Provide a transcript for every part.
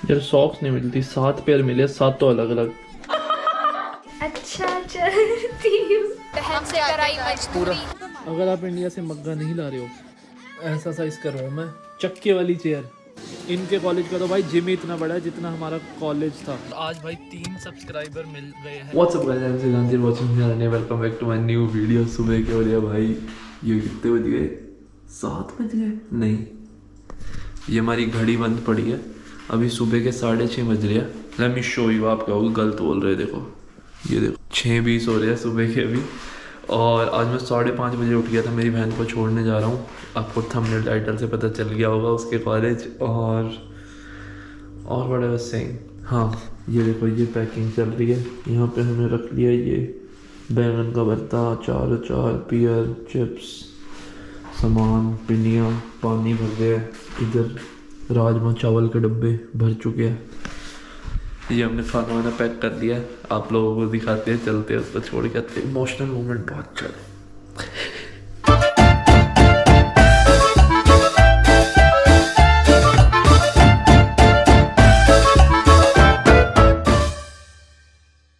यार सॉक्स नहीं मिलती, 7 पेयर मिले, 7 तो अलग अलग। अच्छा चलती हूँ बहन से कराई मजदूरी। अगर आप इंडिया से मग्गा नहीं ला रहे हो, ऐसा सा इसका रूम है, चक्के वाली चेयर। इनके कॉलेज का तो भाई जिम ही इतना बड़ा है जितना हमारा कॉलेज था। आज भाई 3 सब्सक्राइबर मिल गए हैं। What's up guys, I'm Siddhanti watching here and welcome back to my new video। सुबह के हो रहा भाई, ये कितने बज गए? 7 बज गए? नहीं, ये हमारी घड़ी बंद पड़ी है, अभी सुबह के 6:30 बज रहे हैं। लेट मी शो यू, आप कहोगे गलत बोल रहे हैं, देखो ये देखो 6:20 हो रहे हैं सुबह के अभी। और आज मैं 5:30 बजे उठ गया था, मेरी बहन को छोड़ने जा रहा हूँ। आपको थंबनेल टाइटल से पता चल गया होगा उसके कॉलेज। और व्हाट आई वाज सेइंग, हाँ ये देखो ये पैकिंग चल रही है। यहाँ पे हमने रख लिया ये बैंगन का भरता, अचार, पियर, चिप्स, सामान, पिंडियाँ, पानी भर गया। इधर राजमा चावल के डब्बे भर चुके हैं। ये हमने खाना वाना पैक कर दिया है, आप लोगों को दिखाते हैं, चलते हैं उसको छोड़ के आते हैं। इमोशनल मोमेंट बहुत अच्छा है।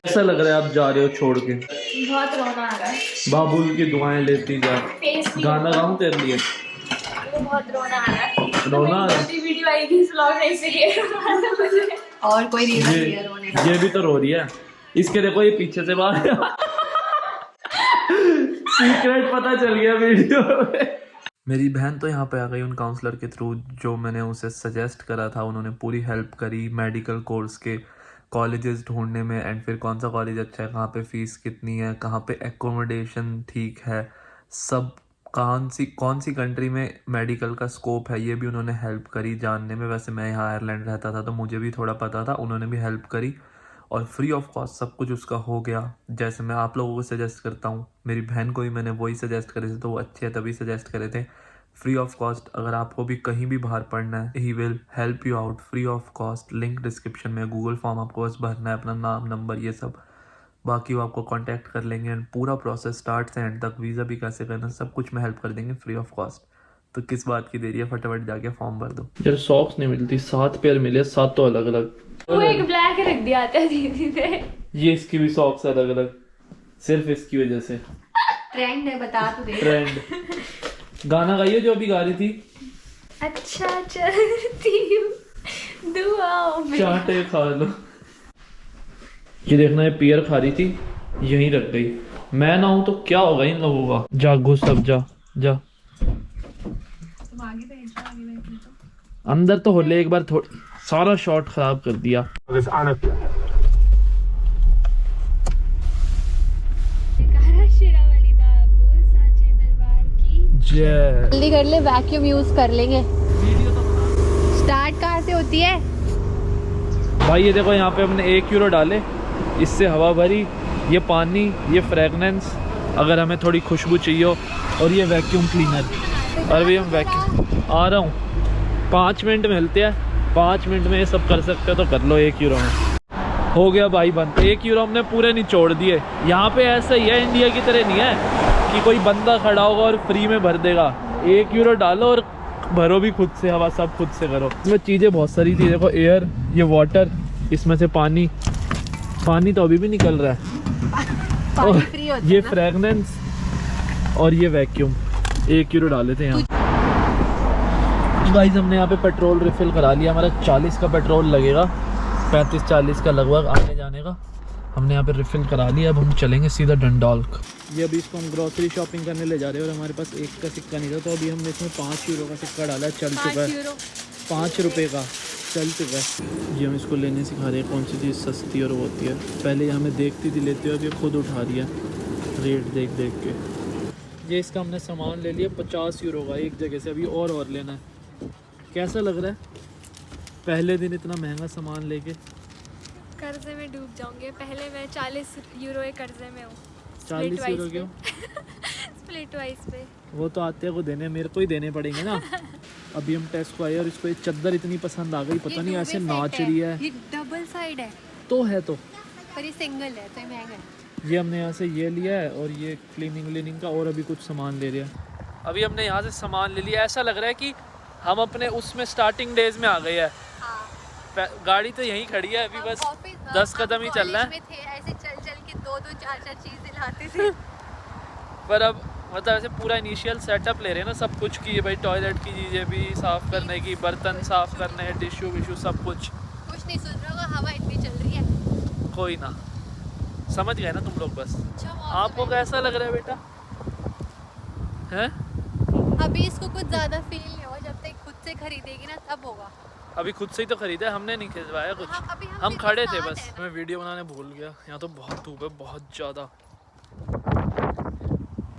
कैसा लग रहा है आप जा रहे हो छोड़ के? बहुत रोना आ रहा है। बाबुल की दुआएं लेती जा। गाना गाऊं तेरे लिए? बहुत रोना आ रहा है। रोना आ रहा है? वीडियो आएगी इस व्लॉग में, इसलिए और कोई रीजन नहीं है रोने का। ये भी तो रो रही है, इसके देखो ये पीछे से बाहर सीक्रेट पता चल गया वीडियो में। मेरी बहन तो यहाँ पे आ गई उन काउंसलर के थ्रू, जो मैंने उसे सजेस्ट करा था। उन्होंने पूरी हेल्प करी मेडिकल कोर्स के कॉलेजेस ढूंढने में, एंड फिर कौन सा कॉलेज अच्छा है, कहाँ पे फीस कितनी है, कहाँ पे एकोमोडेशन ठीक है, सब कौन सी कंट्री में मेडिकल का स्कोप है, ये भी उन्होंने हेल्प करी जानने में। वैसे मैं यहाँ आयरलैंड रहता था तो मुझे भी थोड़ा पता था, उन्होंने भी हेल्प करी और फ्री ऑफ कॉस्ट सब कुछ उसका हो गया। जैसे मैं आप लोगों को सजेस्ट करता हूँ, मेरी बहन को भी मैंने वही सजेस्ट करे थे, तो वो अच्छे है तभी सजेस्ट करे थे। फ्री ऑफ कॉस्ट, अगर आपको भी कहीं भी बाहर पढ़ना है, he will help you out free of cost. Link description में, गूगल फॉर्म आपको बस भरना है, अपना नाम, नंबर, ये सब, बाकी वो आपको कांटेक्ट कर लेंगे। एंड पूरा प्रोसेस स्टार्ट से एंड तक, वीज़ा भी कैसे करना, सब कुछ में हेल्प कर देंगे फ्री ऑफ कॉस्ट। तो किस बात की देरी है, फटाफट जाके फॉर्म भर दो। यार सॉक्स नहीं मिलती, 7 पेयर मिले, 7 तो अलग अलग। वो एक ब्लैक रख दिया था दीदी ने। ये इसकी भी सॉक्स अलग अलग, सिर्फ इसकी वजह से। ट्रेंड है, बता तो दे। ट्रेंड। गाना गाइए जो अभी गा रही थी। अच्छा चलती हूँ दुआओं में। चाटे खा लो। ये देखना, ये पियर खा रही थी, यहीं रख गई। मैं ना हूं तो क्या होगा इन लोगों का। जा घुस, अब जा जा। अंदर तो हो ले एक बार, सारा शॉट खराब कर दिया। जय। जल्दी कर ले, वैक्यूम यूज कर लेंगे। स्टार्ट कहाँ से होती है भाई? ये देखो यहाँ पे हमने 1 यूरो डाले, इससे हवा भरी, ये पानी, ये फ्रेगनेंस, अगर हमें थोड़ी खुशबू चाहिए हो, और ये वैक्यूम क्लीनर। और भी हम वैक्यूम आ रहा हूँ, 5 मिनट मिलते हैं, 5 मिनट में ये सब कर सकते हो तो कर लो। 1 यूरो में हो गया भाई बंद। 1 यूरो हमने पूरे निचोड़ दिए। यहाँ पे ऐसा ही है, इंडिया की तरह नहीं है कि कोई बंदा खड़ा होगा और फ्री में भर देगा। 1 यूरो डालो और भरो भी खुद से, हवा सब खुद से करो। इसमें चीज़ें बहुत सारी थी, देखो एयर, ये वाटर, इसमें से पानी तो अभी भी निकल रहा है, और ये फ्रेगनेंस, और ये वैक्यूम। 1 यूरो डाले थे यहाँ। गाइस हमने यहाँ पे पेट्रोल रिफिल करा लिया, हमारा 40 का पेट्रोल लगेगा, 35-40 का लगभग आने जाने का। हमने यहाँ पे रिफिल करा लिया, अब हम चलेंगे सीधा डंडॉल्क। ये अभी इसको हम ग्रोसरी शॉपिंग करने ले जा रहे हैं और हमारे पास 1 का सिक्का नहीं था, तो अभी हमने इसमें 5 यूरो का सिक्का डाला है, चल चुका है 5 रुपये का, चल चुका है। ये हम इसको लेने सिखा रहे हैं कौन सी चीज़ सस्ती और वो होती है। पहले हमें देखती थी लेते हुए, अब ये खुद उठा रही है रेट देख देख के। ये इसका हमने सामान ले लिया 50 यूरो का एक जगह से, अभी और लेना है। कैसा लग रहा है पहले दिन इतना महंगा सामान लेके? कर्जे में डूब जाऊंगे। पहले मैं 40 यूरो के कर्जे में हूँ। 40 यूरो क्यों? स्प्लिट वाइज पे। वो तो आते को देने, मेरे को ही देने पड़ेंगे ना। अभी हम टेस्ट को आए और इसको ये चद्दर इतनी पसंद आ गई, पता नहीं ऐसे नाच रही है। ये डबल साइड है तो है, तो पर ये सिंगल है तो ये महंगा है। ये हमने यहाँ से ये लिया है, और ये क्लीनिंग का और अभी कुछ सामान ले लिया। अभी हमने यहाँ से सामान ले लिया। ऐसा लग रहा है कि हम अपने उसमें स्टार्टिंग डेज में आ गए हैं। गाड़ी तो यहीं खड़ी है अभी, बस 10 कदम ही चल रहा है। थे ऐसे चल चल के 2-2 4-4 चीजें लाते थे। पर अब मतलब ऐसे पूरा इनिशियल सेटअप ले रहे हैं ना सब कुछ की, भाई टॉयलेट की चीज़ें भी साफ़ करने की, बर्तन साफ़ करने, टिश्यू विशू सब कुछ। कुछ नहीं सुन रहा होगा, हवा इतनी चल रही है। कोई ना, समझ गए ना तुम लोग बस। अच्छा आपको कैसा लग रहा है बेटा? हैं? अभी इसको कुछ ज्यादा फील नहीं होगा, जब तक खुद से खरीदेगी ना तब होगा। अभी खुद से ही तो खरीदा है हमने, नहीं खरीदवाया कुछ। हाँ, अभी हम सिर्फ खड़े थे साथ बस। हैं ना। मैं वीडियो बनाने भूल गया, यहाँ तो बहुत धूप है, बहुत ज़्यादा।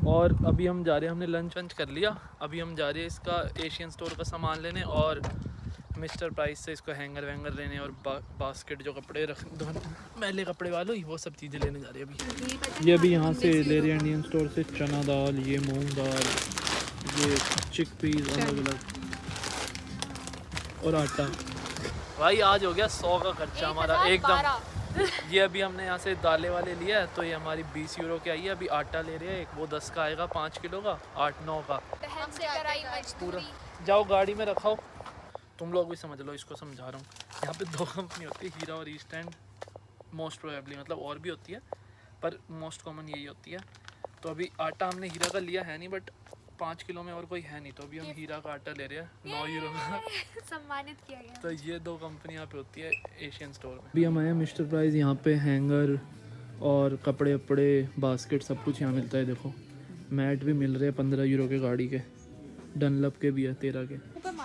और अभी हम जा रहे हैं, हमने लंच वंच कर लिया, अभी हम जा रहे हैं इसका एशियन स्टोर का सामान लेने और मिस्टर प्राइस से इसको हैंगर वैंगर लेने और बास्केट जो कपड़े रख मैले कपड़े वालों वो सब चीज़ें लेने जा रहे हैं अभी। ये अभी यहाँ से ले रहे हैं इंडियन स्टोर से चना दाल, ये मूंग दाल, ये चिक पीस अलग अलग और आटा। भाई आज हो गया 100 का खर्चा हमारा एकदम। ये अभी हमने यहाँ से दालें वाले लिया है तो ये हमारी 20 यूरो की आई है। अभी आटा ले रहे हैं एक, वो 10 का आएगा 5 किलो का, 8-9 का पूरा। जाओ गाड़ी में रखाओ, तुम लोग भी समझ लो, इसको समझा रहा हूँ। यहाँ पे 2 कंपनी होती है, हीरा और ईस्ट एंड, मोस्ट प्रोबेबली, मतलब और भी होती है पर मोस्ट कॉमन यही होती है। तो अभी आटा हमने हीरा का लिया है नहीं, बट 5 किलो में और कोई है नहीं, तो अभी हम हीरा का आटा ले रहे हैं 9 यूरो का। सम्मानित किया गया। तो ये 2 कंपनी यहाँ पे होती है एशियन स्टोर में। अभी हम आए हैं मिस्टर प्राइस, यहाँ पे हैंगर और कपड़े वपड़े बास्केट सब कुछ यहाँ मिलता है। देखो मैट भी मिल रहे हैं 15 यूरो के गाड़ी के, डनलप के भी है 13 के।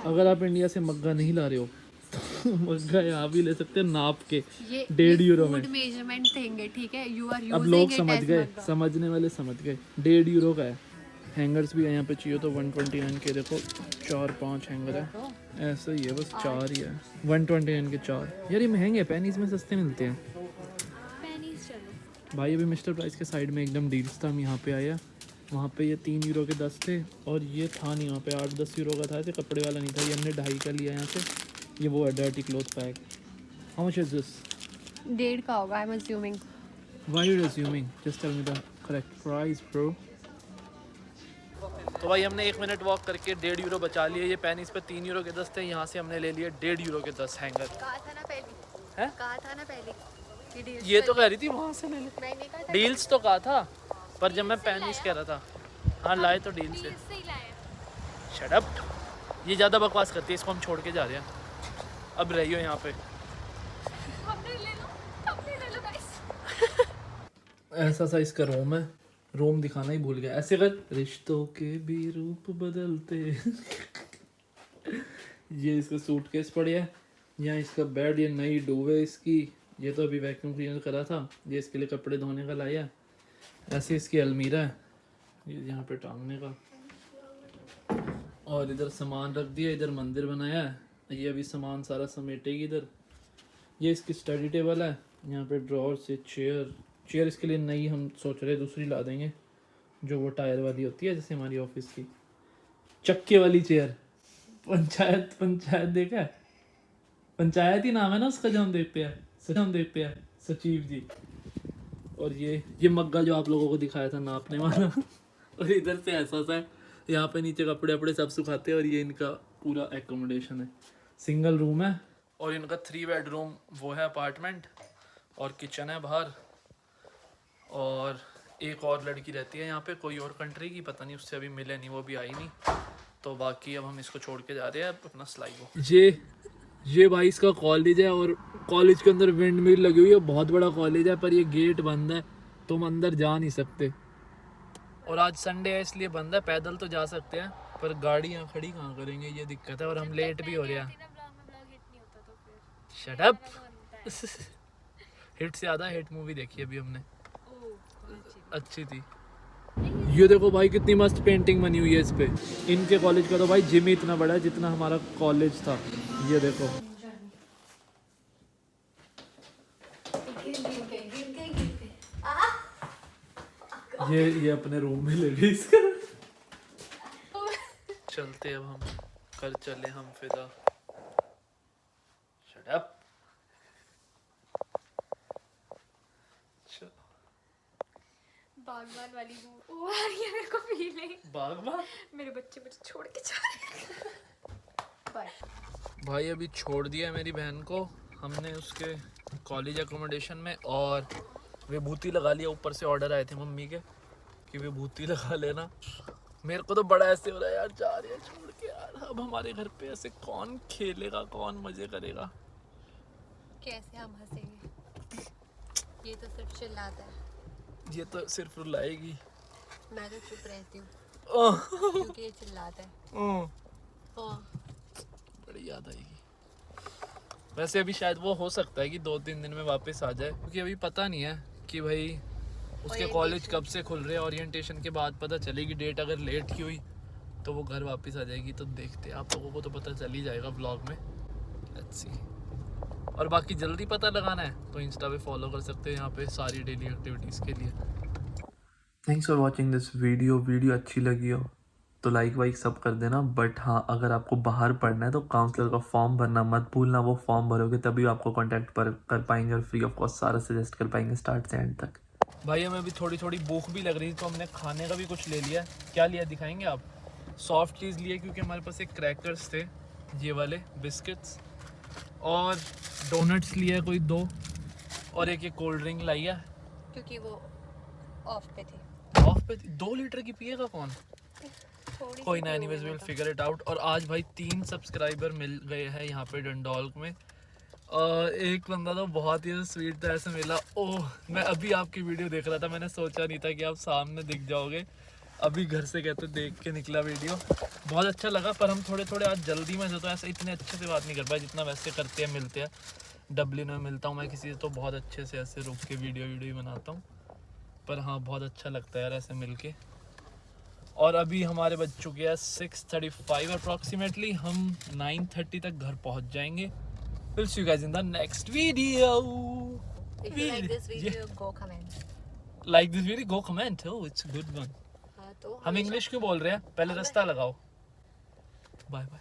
अगर आप इंडिया से मग्गा नहीं ला रहे हो तो मग्गा यहाँ भी ले सकते हैं नाप के 1.5 यूरो में। मेजरमेंट देंगे, ठीक है। यू आर यूजिंग अब लोग समझ गए, समझने वाले समझ गए। 1.5 यूरो का है। हैंगर्स भी है यहाँ पे, चाहिए तो 129 के, देखो 4-5 हैंगर है, ऐसा ही है, बस 4 ही है। 129 के 4। यार ये महंगे हैं, पेनीज में सस्ते मिलते हैं। पेनीज चलो भाई अभी मिस्टर प्राइस के साइड में एकदम डील्स था, हम यहाँ पे आया, वहाँ पे ये 3 यूरो के 10 थे और ये था नहीं, वहाँ पे 8-10 यूरो का था, ऐसे कपड़े वाला नहीं था। ये हमने 2.5 का लिया यहाँ से। ये वो है dirty cloth pack. How much is this? 1.5 का होगा, I am assuming. Why you assuming? Just tell me the correct price bro. तो भाई हमने 1 मिनट वॉक करके 1.5 यूरो बचा लिए। ये पेनीज पे 3 यूरो के 10 थे, यहाँ से हमने ले लिए 1.5 यूरो के 10 हैंगर। कहा था ना पहले, हैं? कहा था ना पहले ये तो कह रही थी वहाँ से ले ले। मैंने कहा था डील्स तो कहा था, पर जब मैं पेनीज कह रहा था, हाँ लाए तो डील से। से ही लाया। शट अप, ये ज़्यादा बकवास करती है, इसको हम छोड़ के जा रहे हैं। अब रहियो यहाँ पे। हमने ले लो गाइस। ऐसा सा इसका रोम है, रोम दिखाना ही भूल गया। ऐसे कर, रिश्तों के भी रूप बदलते। ये इसका सूटकेस पड़े है, यहाँ इसका बेड, ये नई डोव है इसकी, ये तो अभी वैक्यूम क्लीनर करा था, ये इसके लिए कपड़े धोने का लाया। ऐसे इसकी अलमीरा है, ये यहाँ पे टांगने का, और इधर सामान रख दिया, इधर मंदिर बनाया है। ये अभी सामान सारा समेटेगी इधर। ये इसकी स्टडी टेबल है, यहाँ पे ड्रॉर से चेयर इसके लिए नई हम सोच रहे दूसरी ला देंगे, जो वो टायर वाली होती है जैसे हमारी ऑफिस की चक्के वाली चेयर। पंचायत देखा है, पंचायत ही नाम है ना उसका, जो हम देखते हैं सचिव जी। और ये मग्गा जो आप लोगों को दिखाया था नापने वाला। और इधर से ऐसा सा है, यहाँ पे नीचे कपड़े वपड़े सब सुखाते हैं। और ये इनका पूरा एकोमोडेशन है, सिंगल रूम है और इनका 3 बेडरूम वो है अपार्टमेंट, और किचन है बाहर। और एक और लड़की रहती है यहाँ पे, कोई और कंट्री की, पता नहीं, उससे अभी मिले नहीं, वो भी आई नहीं। तो बाकी अब हम इसको छोड़ के जा रहे हैं अपना स्लाई को। ये भाई इसका कॉलेज है, और कॉलेज के अंदर विंड मिल लगी हुई है, बहुत बड़ा कॉलेज है, पर ये गेट बंद है, तुम अंदर जा नहीं सकते। और आज संडे है इसलिए बंद है, पैदल तो जा सकते हैं पर गाड़ियाँ खड़ी कहाँ करेंगे, ये दिक्कत है। और हम लेट भी हो रहे हैं। Shut up. हिट से ज़्यादा हिट मूवी देखी अभी हमने, अच्छी थी। ये देखो भाई कितनी मस्त पेंटिंग बनी हुई है इस पे। इनके कॉलेज का तो भाई जिम ही इतना बड़ा है जितना हमारा कॉलेज था। ये देखो, ये अपने रूम में ले गई इसका। चलते अब हम, कर चले हम फिदा। Shut up. बागबान वाली वो आ रही है मेरे को फीलिंग। बागबान? मेरे बच्चे मुझे छोड़ के जा रहे हैं। भाई अभी छोड़ दिया है मेरी बहन को, हमने उसके कॉलेज एकोमोडेशन में और विभूति लगा लिया। ऊपर से ऑर्डर आए थे मम्मी के कि विभूति लगा लेना। मेरे को तो बड़ा ऐसे हो रहा है यार, जा रहे हैं छोड़ के यार। अब हमारे घर पे ऐसे कौन खेलेगा, कौन मजे करेगा, कैसे हम हंसेंगे? ये तो सिर्फ चिल्लाता है। ये तो सिर्फ रुलाएगी। मैं तो चुप रहती हूँ ओह, क्योंकि ये चिल्लाता है। ओह, हाँ। बड़ी याद आएगी। वैसे अभी शायद वो हो सकता है कि 2-3 दिन में वापस आ जाए, क्योंकि अभी पता नहीं है कि भाई उसके कॉलेज कब से खुल रहे हैं। ओरिएंटेशन के बाद पता चलेगी डेट। अगर लेट की हुई तो वो घर वापस आ जाएगी, तो देखते हैं। आप लोगों को तो पता चल ही जाएगा व्लॉग में। Let's see. और बाकी जल्दी पता लगाना है तो इंस्टा पे फॉलो कर सकते हैं यहाँ पे सारी डेली एक्टिविटीज़ के लिए। Thanks for watching this video अच्छी लगी हो तो लाइक वाइक सब कर देना। बट हाँ, अगर आपको बाहर पढ़ना है तो काउंसलर का फॉर्म भरना मत भूलना। वो फॉर्म भरोगे तभी आपको कांटेक्ट कर पाएंगे और फ्री ऑफ कॉस्ट सारा सजेस्ट कर पाएंगे स्टार्ट से एंड तक। भाई हमें भी थोड़ी थोड़ी भूख भी लग रही थी, तो हमने खाने का भी कुछ ले लिया। क्या लिया दिखाएंगे आप? सॉफ्ट चीज़ लिए क्योंकि हमारे पास एक क्रैकर्स थे, ये वाले बिस्किट्स, और डोनट्स लिए कोई 2, और एक कोल्ड ड्रिंक लाई है क्योंकि वो ऑफ पे थे। ऑफ पे। 2 लीटर की पिएगा कौन? कोई ना, anyways will figure it out. और आज भाई 3 सब्सक्राइबर मिल गए हैं यहाँ पे डंडौल में। एक बंदा तो बहुत ही स्वीट था, ऐसे मिला। ओह, मैं अभी आपकी वीडियो देख रहा था, मैंने सोचा नहीं था कि आप सामने दिख जाओगे। अभी घर से कहते देख के निकला वीडियो, बहुत अच्छा लगा। पर हम थोड़े थोड़े आज जल्दी में थे तो ऐसे इतने अच्छे से बात नहीं कर पाए जितना वैसे करते हैं, मिलते हैं। डब्लिन में मिलता हूँ मैं किसी से तो बहुत अच्छे से ऐसे रुक के वीडियो बनाता हूँ। पर हाँ, बहुत अच्छा लगता है यार ऐसे मिल के। और अभी हमारे बज चुके हैं 6:35 अप्रॉक्सीमेटली। हम 9:30 तक घर पहुँच जाएंगे। We'll see you guys in the next video. If you like this video, go comment. Like this video, go comment. Oh, it's a good one. हाँ, तो हम इंग्लिश क्यों बोल रहे हैं? पहले रास्ता लगाओ। Bye bye.